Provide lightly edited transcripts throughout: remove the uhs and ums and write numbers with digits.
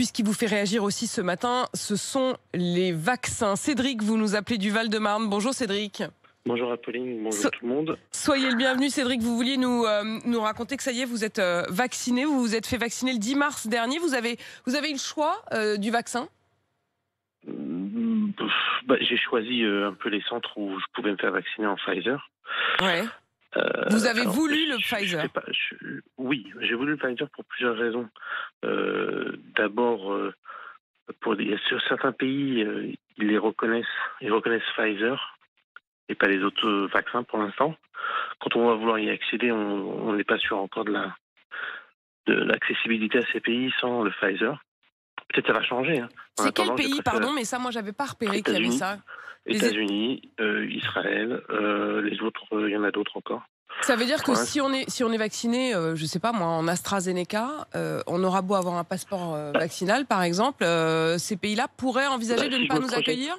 puis ce qui vous fait réagir aussi ce matin, ce sont les vaccins. Cédric, vous nous appelez du Val-de-Marne. Bonjour Cédric. Bonjour Apolline, bonjour tout le monde. Soyez le bienvenu Cédric, vous vouliez nous raconter que ça y est, vous êtes vacciné, vous vous êtes fait vacciner le 10 mars dernier. Vous avez eu le choix du vaccin? J'ai choisi un peu les centres où je pouvais me faire vacciner en Pfizer. Ouais. Vous avez voulu le Pfizer? Oui, j'ai voulu le Pfizer pour plusieurs raisons. D'abord, sur certains pays, ils reconnaissent Pfizer et pas les autres vaccins pour l'instant. Quand on va vouloir y accéder, on n'est pas sûr encore de l'accessibilité à ces pays sans le Pfizer. Peut-être ça va changer. C'est quel pays, pardon, mais ça, moi, j'avais pas repéré qu'il y avait ça. États-Unis, Israël, les autres, il y en a d'autres encore. Ça veut dire que si on est vacciné, je sais pas moi, en AstraZeneca, on aura beau avoir un passeport vaccinal, par exemple, ces pays-là pourraient envisager de ne pas nous accueillir?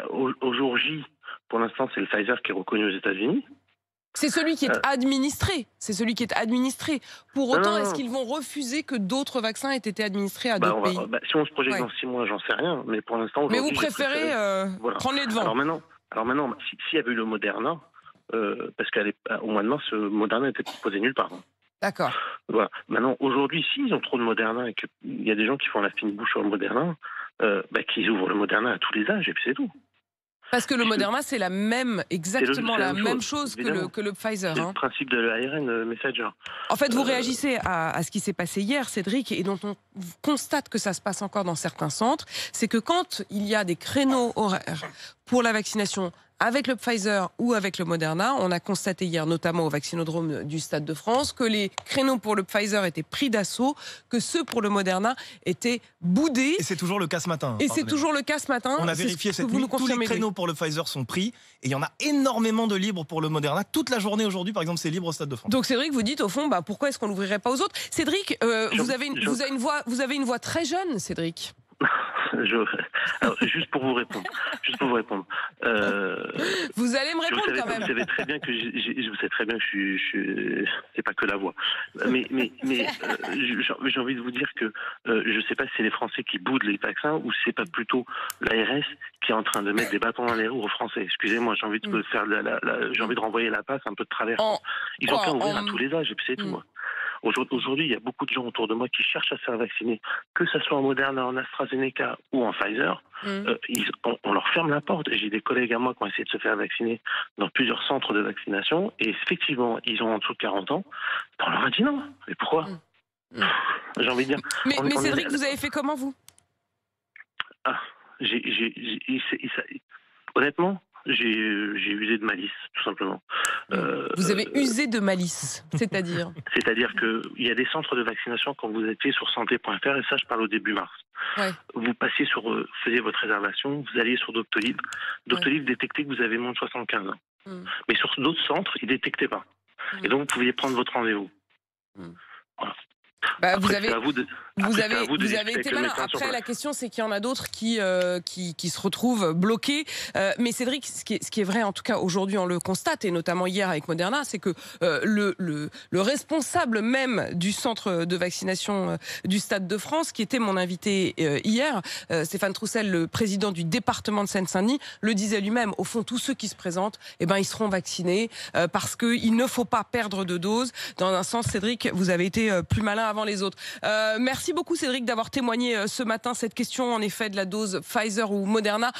Au jour J, pour l'instant, c'est le Pfizer qui est reconnu aux États-Unis. C'est celui qui est administré. C'est celui qui est administré. Pour autant, est-ce qu'ils vont refuser que d'autres vaccins aient été administrés à d'autres pays? Si on se projette dans 6 mois, j'en sais rien. Mais pour l'instant, mais vous préférez prendre les devants. Alors maintenant, s'il y avait eu le Moderna, parce qu'au mois de mars, Moderna n'était proposé nulle part. D'accord. Voilà. Maintenant, aujourd'hui, s'ils ont trop de Moderna et qu'il y a des gens qui font la fine bouche sur le Moderna, qu'ils ouvrent le Moderna à tous les âges et puis c'est tout. Parce que le Moderna, c'est exactement la même chose que le Pfizer. C'est le principe de l'ARN Messenger. En fait, vous réagissez à ce qui s'est passé hier, Cédric, et dont on constate que ça se passe encore dans certains centres. C'est que quand il y a des créneaux horaires pour la vaccination avec le Pfizer ou avec le Moderna, on a constaté hier, notamment au vaccinodrome du Stade de France, que les créneaux pour le Pfizer étaient pris d'assaut, que ceux pour le Moderna étaient boudés. Et c'est toujours le cas ce matin. Et c'est toujours le cas ce matin. On a vérifié cette nuit, tous les créneaux pour le Pfizer sont pris, et il y en a énormément de libres pour le Moderna. Toute la journée aujourd'hui, par exemple, c'est libre au Stade de France. Donc Cédric, vous dites au fond, pourquoi est-ce qu'on l'ouvrirait pas aux autres? Cédric, vous avez une voix très jeune, Cédric. Alors, juste pour vous répondre. Vous allez me répondre quand même. Vous savez très bien que je suis c'est pas que la voix. Mais j'ai envie de vous dire que je sais pas si c'est les Français qui boudent les vaccins ou si c'est pas plutôt l'ARS qui est en train de mettre des bâtons dans les roues aux Français. Excusez-moi, j'ai envie de faire j'ai envie de renvoyer la passe un peu de travers. Ils ont qu'à ouvrir à tous les âges et puis c'est tout. Aujourd'hui, il y a beaucoup de gens autour de moi qui cherchent à se faire vacciner, que ce soit en Moderna, en AstraZeneca ou en Pfizer. On leur ferme la porte. J'ai des collègues à moi qui ont essayé de se faire vacciner dans plusieurs centres de vaccination et effectivement, ils ont en dessous de 40 ans. On leur a dit non. Mais pourquoi? J'ai envie de dire... Mais Cédric, vous avez fait comment, vous? Honnêtement, j'ai usé de malice, tout simplement. Vous avez usé de malice, c'est-à-dire? C'est-à-dire qu'il y a des centres de vaccination quand vous étiez sur santé.fr, et ça je parle au début mars. Ouais. Vous passiez faisiez votre réservation, vous alliez sur Doctolib. Doctolib détectait que vous avez moins de 75 ans. Mais sur d'autres centres, il ne détectait pas. Et donc vous pouviez prendre votre rendez-vous. Voilà. Vous avez été malin. Après, la question, c'est qu'il y en a d'autres qui se retrouvent bloqués. Mais Cédric, ce qui est vrai, en tout cas aujourd'hui, on le constate, et notamment hier avec Moderna, c'est que le responsable même du centre de vaccination du Stade de France, qui était mon invité hier, Stéphane Troussel, le président du département de Seine-Saint-Denis, le disait lui-même. Au fond, tous ceux qui se présentent, ils seront vaccinés parce qu'il ne faut pas perdre de doses. Dans un sens, Cédric, vous avez été plus malin avant les autres. Merci beaucoup Cédric d'avoir témoigné ce matin cette question en effet de la dose Pfizer ou Moderna.